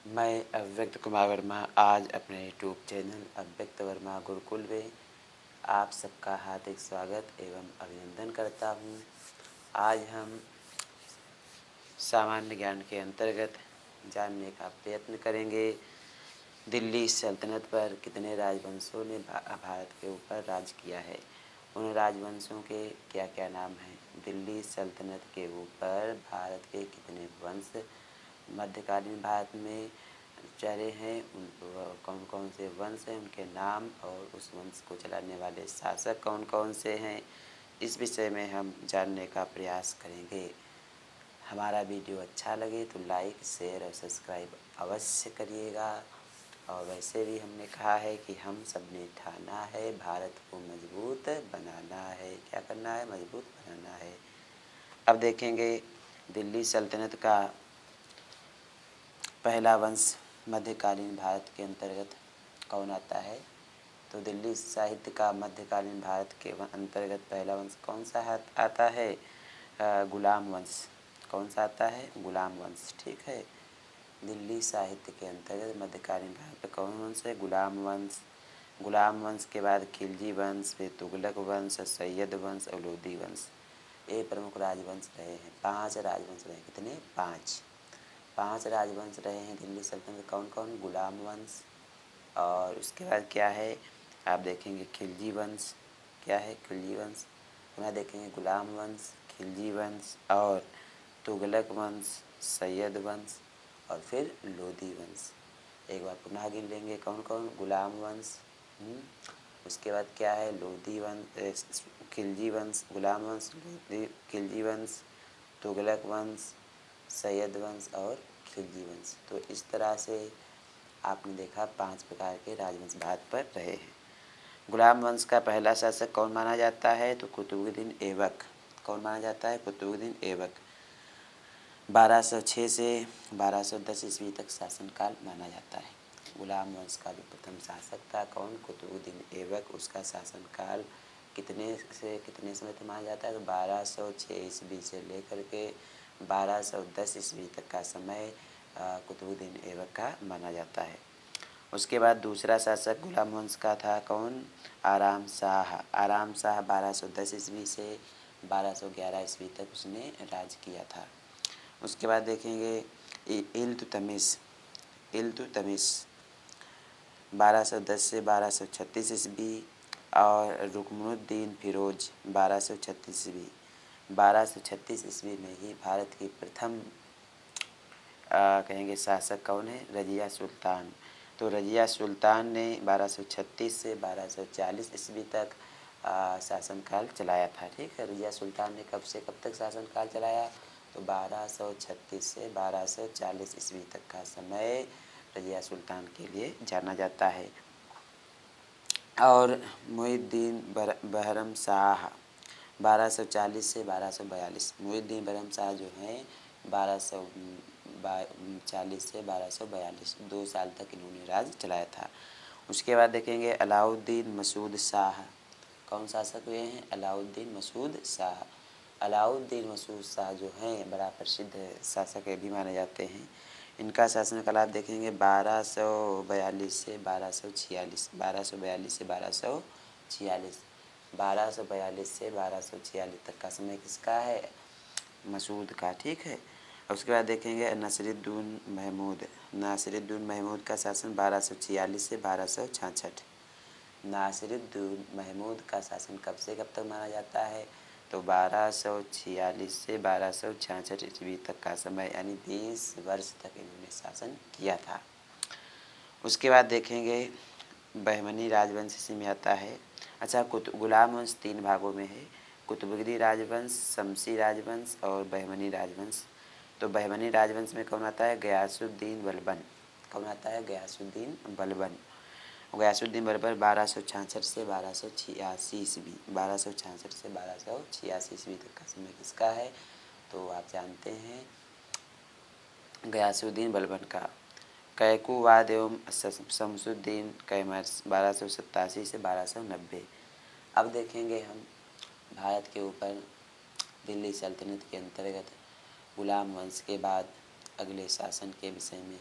मैं अव्यक्त कुमार वर्मा आज अपने यूट्यूब चैनल अव्यक्त वर्मा गुरुकुल में आप सबका हार्दिक स्वागत एवं अभिनंदन करता हूँ। आज हम सामान्य ज्ञान के अंतर्गत जानने का प्रयत्न करेंगे दिल्ली सल्तनत पर कितने राजवंशों ने भारत के ऊपर राज किया है। उन राजवंशों के क्या क्या नाम हैं। दिल्ली सल्तनत के ऊपर भारत के कितने वंश मध्यकालीन भारत में चले हैं, उन कौन कौन से वंश हैं, उनके नाम और उस वंश को चलाने वाले शासक कौन कौन से हैं, इस विषय में हम जानने का प्रयास करेंगे। हमारा वीडियो अच्छा लगे तो लाइक शेयर और सब्सक्राइब अवश्य करिएगा। और वैसे भी हमने कहा है कि हम सब ने ठाना है भारत को मजबूत बनाना है। क्या करना है? मजबूत बनाना है। अब देखेंगे दिल्ली सल्तनत का पहला वंश मध्यकालीन भारत के अंतर्गत कौन आता है। तो दिल्ली साहित्य का मध्यकालीन भारत के अंतर्गत पहला वंश कौन सा आता है? गुलाम वंश। कौन सा आता है? गुलाम वंश। ठीक है। दिल्ली साहित्य के अंतर्गत मध्यकालीन भारत में कौन वंश है? गुलाम वंश। गुलाम वंश के बाद खिलजी वंश, फिर तुगलक वंश, सैयद वंश और लोधी वंश, ये प्रमुख राजवंश रहे हैं। 5 राजवंश रहे। कितने? 5 राजवंश रहे हैं दिल्ली सल्तनत। कौन कौन? गुलाम वंश, और उसके बाद क्या है आप देखेंगे खिलजी वंश। क्या है? खिलजी वंश। पुनः देखेंगे गुलाम वंश, खिलजी वंश और तुगलक वंश, सैयद वंश और फिर लोधी वंश। एक बार पुनः गिन लेंगे कौन कौन? गुलाम वंश, उसके बाद क्या है? लोधी वंश, खिलजी वंश, गुलाम वंश, लोधी, खिलजी वंश, तुगलक वंश, सैयद वंश और खिलजी वंश। तो इस तरह से आपने देखा 5 प्रकार के राजवंश भारत पर रहे हैं। गुलाम वंश का पहला शासक कौन माना जाता है? तो कुतुबुद्दीन ऐबक। कौन माना जाता है? कुतुबुद्दीन ऐबक। 1206 से 1210 ईस्वी तक शासनकाल माना जाता है। गुलाम वंश का जो प्रथम शासक था कौन? कुतुबुद्दीन ऐबक। उसका शासनकाल कितने से कितने समय तक माना जाता है? तो 1206 ईस्वी से लेकर के 1210 ईस्वी तक का समय कुतुबुद्दीन ऐबक का माना जाता है। उसके बाद दूसरा शासक गुलाम वंश का था कौन? आराम शाह। आराम शाह 1210 ईस्वी से 1211 ईस्वी तक उसने राज किया था। उसके बाद देखेंगे इल्तुतमिश। इल्तुतमिश 1210 से 1236 ईस्वी और रुकनुद्दीन फिरोज 1236 ईस्वी। 1236 ईस्वी में ही भारत की प्रथम कहेंगे शासक कौन है? रजिया सुल्तान। तो रजिया सुल्तान ने 1236 से 1240 ईस्वी तक शासनकाल चलाया था। ठीक है। रजिया सुल्तान ने कब से कब तक शासनकाल चलाया? तो 1236 से 1240 ईस्वी तक का समय रजिया सुल्तान के लिए जाना जाता है। और मुहिउद्दीन बहरम शाह 1240 से 1242। मुहिउद्दीन बहरम शाह जो हैं 1240 से 1242 2 साल तक इन्होंने राज चलाया था। उसके बाद देखेंगे अलाउद्दीन मसूद शाह। कौन शासक हुए हैं? अलाउद्दीन मसूद शाह। अलाउद्दीन मसूद शाह जो हैं बड़ा प्रसिद्ध शासक भी माने जाते हैं। इनका शासनकाल आप देखेंगे 1242 से 1246। 1242 से 1246। 1242 से 1246 तक का समय किसका है? मसूद का। ठीक है। उसके बाद देखेंगे नासिरुद्दीन महमूद। नासिरुद्दीन महमूद का शासन 1246 से 1266। नासिरुद्दीन महमूद का शासन कब से कब तक माना जाता है? तो 1246 से 1266 ईस्वी तक का समय, यानी 20 वर्ष तक इन्होंने शासन किया था। उसके बाद देखेंगे बहमनी राजवंश इसी में आता है। अच्छा, गुलाम वंश 3 भागों में है। कुतुबुद्दीन राजवंश, शमसी राजवंश और बहमनी राजवंश। तो बहमनी राजवंश में कौन आता है? गयासुद्दीन बलबन। कौन आता है? गयासुद्दीन बलबन। गयासुद्दीन बलबन 1266 से 1286 ईस्वी। 1266 से 1286 ईस्वी तक का समय किसका है? तो आप जानते हैं गयासुद्दीन बलबन का। कैकुवाद एवं शमसुद्दीन कैमर्स 1287 से 1290। अब देखेंगे हम भारत के ऊपर दिल्ली सल्तनत के अंतर्गत गुलाम वंश के बाद अगले शासन के विषय में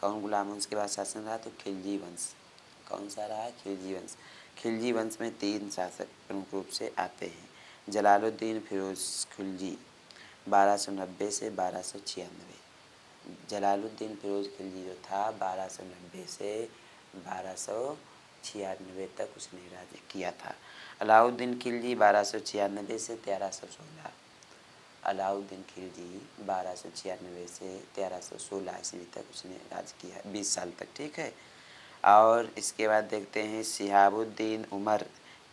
कौन गुलाम वंश के बाद शासन रहा? तो खिलजी वंश। कौन सा रहा? खिलजी वंश। खिलजी वंश में 3 शासक प्रमुख रूप से आते हैं। जलालुद्दीन फिरोज खिलजी 1290 से 1296। जलालुद्दीन फिरोज खिलजी जो था 1290 से 1296 तक उसने राज्य किया था। अलाउद्दीन खिलजी 1296 से 1316। अलाउद्दीन खिलजी 1296 से 1316 ईस्वी तक उसने राज किया, 20 साल तक। ठीक है। और इसके बाद देखते हैं शिहाबुद्दीन उमर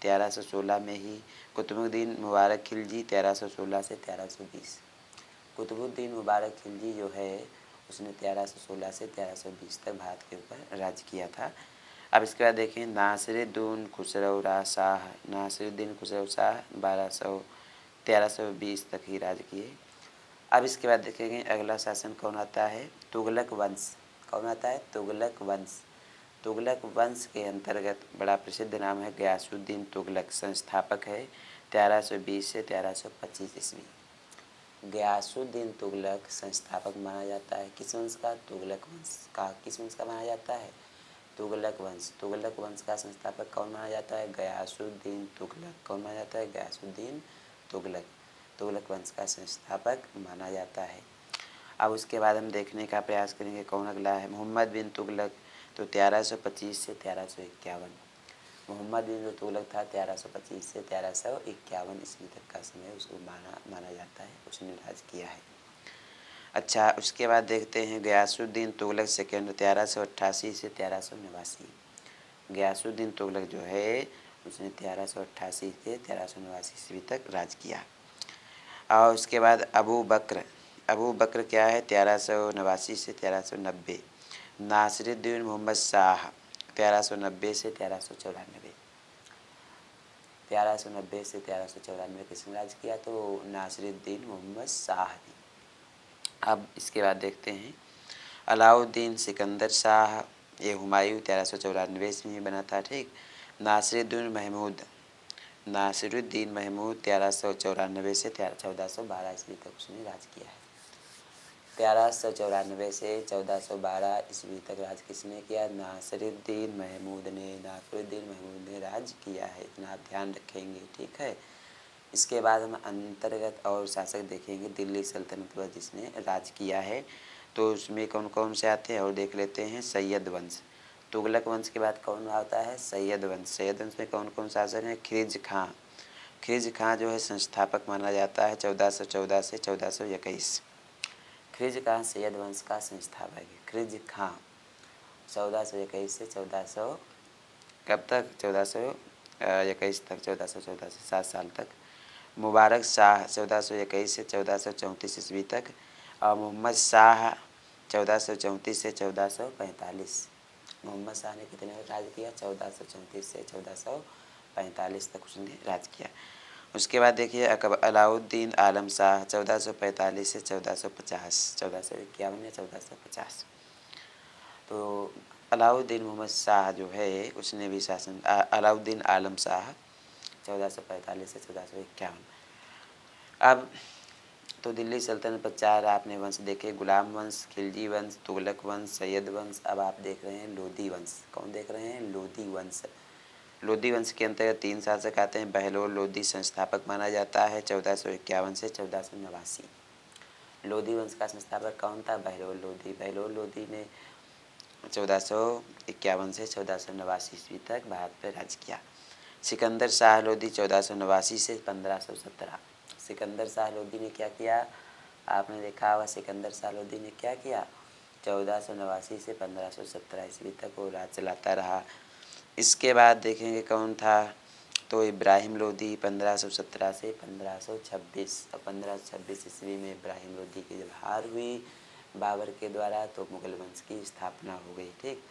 1316 में ही। कुतुबुद्दीन मुबारक खिलजी 1316 से 1320। कुतुबुद्दीन मुबारक खिलजी जो है उसने 1316 से 1320 तक भारत के ऊपर राज किया था। अब इसके बाद देखें नासिरुद्दीन खुसरो शाह। नासिरुद्दीन खुसरो शाह 1320 तक ही राज किए। अब इसके बाद देखेंगे अगला शासन कौन आता है? तुगलक वंश। कौन आता है? तुगलक वंश। तुगलक वंश के अंतर्गत बड़ा प्रसिद्ध नाम है गयासुद्दीन तुगलक, संस्थापक है 1320 से 1325 ईस्वी। गयासुद्दीन तुगलक संस्थापक माना जाता है किस वंश का? तुगलक वंश का। किस वंश का माना जाता है? तुगलक वंश। तुगलक वंश का संस्थापक कौन माना जाता है? गयासुद्दीन तुगलक। कौन माना जाता है? गयासुद्दीन तुगलक। तुगलक वंश का संस्थापक माना जाता है। अब उसके बाद हम देखने का प्रयास करेंगे कौन अगला है? मोहम्मद बिन तुगलक। तो 1325 से 1351। मोहम्मद बिन तुगलक था 1325 से 1351 ईस्वी तक का समय उसको माना जाता है, उसने राज किया है। अच्छा, उसके बाद देखते हैं गयासुद्दीन तुगलक सेकेंड 1388 से 1389। गयासुद्दीन तुगलक जो है उसने 1388 से 1389 ईस्वी तक राज किया। और उसके बाद अबू बकर। अबू बकर क्या है? 1389 से 1390। नासिरुद्दीन मोहम्मद शाह 1390 से 1394। 1390 से 1394 किसने राज किया? तो नासिरुद्दीन मोहम्मद शाह ने। अब इसके बाद देखते हैं अलाउद्दीन सिकंदर शाह। ये हुमायूं 1394 ईस्वी में बना था। ठीक। नासिरुद्दीन महमूद। नासिरुद्दीन महमूद 1394 से 1412 ईस्वी तक उसने राज किया है। 1394 से 1412 ईस्वी तक राज किसने किया? नासिरुद्दीन महमूद ने। नासिरुद्दीन महमूद ने राज किया है, इतना आप ध्यान रखेंगे। ठीक है। इसके बाद हम अंतर्गत और शासक देखेंगे दिल्ली सल्तनत पर जिसने राज किया है। तो उसमें कौन कौन से आते हैं और देख लेते हैं। सैयद वंश। तुगलक वंश के बाद कौन आता है? सैयद वंश। सैयद वंश में कौन कौन शासक हैं? खिलज खां। खिलज खां जो है संस्थापक माना जाता है 1414 से 1421। खिलज खां सैयद वंश का संस्थापक है। खिलज खां 1421 से 1400 कब तक? 1421 तक, 1414 से 7 साल तक। मुबारक शाह 1421 से 1434 ईस्वी तक। और मोहम्मद शाह 1434 से 1445। मोहम्मद शाह ने कितने राज किया? 1434 से 1445 तक उसने राज किया। उसके बाद देखिए अलाउद्दीन आलम शाह 1445 से 1450, 1451 या 1450। तो अलाउद्दीन मोहम्मद शाह जो है उसने भी शासन अलाउद्दीन आलम शाह 1445 से 1451। अब तो दिल्ली सल्तनत पर 4 आपने वंश देखे, गुलाम वंश, खिलजी वंश, तुगलक वंश, सैयद वंश। अब आप देख रहे हैं लोधी वंश। कौन देख रहे हैं? लोधी वंश। लोधी वंश के अंतर्गत 3 शासक आते हैं। बहलोल लोधी संस्थापक माना जाता है 1451 से 1489। लोधी वंश का संस्थापक कौन था? बहलोल लोधी। बहलोल लोधी ने 1451 से 1489 ईस्वी तक भारत पर राज किया। सिकंदर शाह लोधी 1489 से 1517। सिकंदर शाह लोधी ने क्या किया? आपने देखा होगा सिकंदर शाह लोधी ने क्या किया? 1489 से 1517 ईस्वी तक वो राज चलाता रहा। इसके बाद देखेंगे कौन था? तो इब्राहिम लोधी 1517 से 1526। 1526 ईस्वी में इब्राहिम लोधी की जब हार हुई बाबर के द्वारा तो मुगल वंश की स्थापना हो गई। ठीक।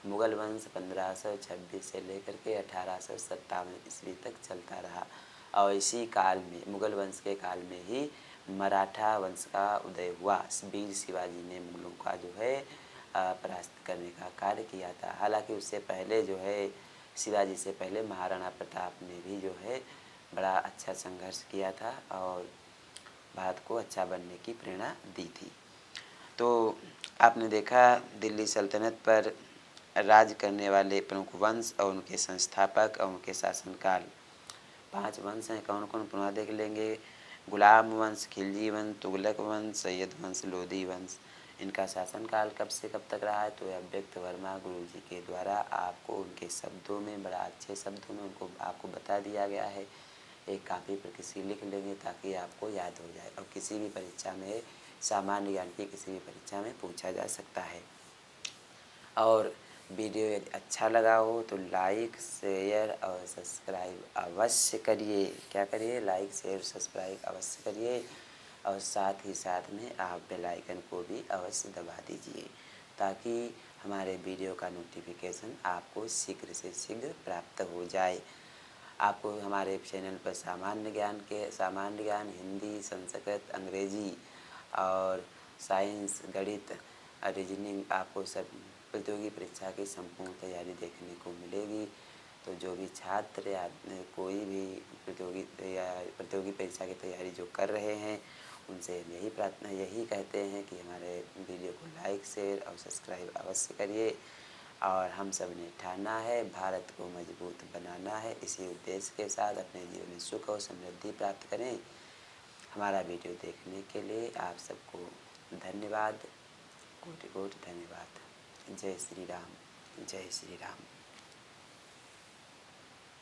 मुगल वंश 1526 से लेकर के 1857 ईस्वी तक चलता रहा। और इसी काल में मुगल वंश के काल में ही मराठा वंश का उदय हुआ। वीर शिवाजी ने मुगलों का जो है परास्त करने का कार्य किया था। हालांकि उससे पहले जो है शिवाजी से पहले महाराणा प्रताप ने भी जो है बड़ा अच्छा संघर्ष किया था और भारत को अच्छा बनने की प्रेरणा दी थी। तो आपने देखा दिल्ली सल्तनत पर राज करने वाले प्रमुख वंश और उनके संस्थापक और उनके शासनकाल। 5 वंश हैं, कौन-कौन पुनः देख लेंगे। गुलाम वंश, खिलजी वंश, तुगलक वंश, सैयद वंश, लोधी वंश। इनका शासनकाल कब से कब तक रहा है, तो अव्यक्त वर्मा गुरुजी के द्वारा आपको उनके शब्दों में, बड़ा अच्छे शब्दों में उनको आपको बता दिया गया है। एक कापी पर किसी लिख लेंगे ताकि आपको याद हो जाए और किसी भी परीक्षा में, सामान्य ज्ञान की किसी भी परीक्षा में पूछा जा सकता है। और वीडियो यदि अच्छा लगा हो तो लाइक, शेयर और सब्सक्राइब अवश्य करिए। क्या करिए? लाइक, शेयर, सब्सक्राइब अवश्य करिए और साथ ही साथ में आप बेल आइकन को भी अवश्य दबा दीजिए ताकि हमारे वीडियो का नोटिफिकेशन आपको शीघ्र से शीघ्र प्राप्त हो जाए। आपको हमारे चैनल पर सामान्य ज्ञान, हिंदी, संस्कृत, अंग्रेजी और साइंस, गणित, रीजनिंग, आपको सब प्रतियोगी परीक्षा की संपूर्ण तैयारी देखने को मिलेगी। तो जो भी छात्र या कोई भी प्रतियोगी परीक्षा की तैयारी जो कर रहे हैं, उनसे हम यही कहते हैं कि हमारे वीडियो को लाइक, शेयर और सब्सक्राइब अवश्य करिए। और हम सब ने ठाना है भारत को मजबूत बनाना है। इसी उद्देश्य के साथ अपने जीवन में सुख और समृद्धि प्राप्त करें। हमारा वीडियो देखने के लिए आप सबको धन्यवाद, कोटि कोटि धन्यवाद। जय श्री राम, जय श्री राम।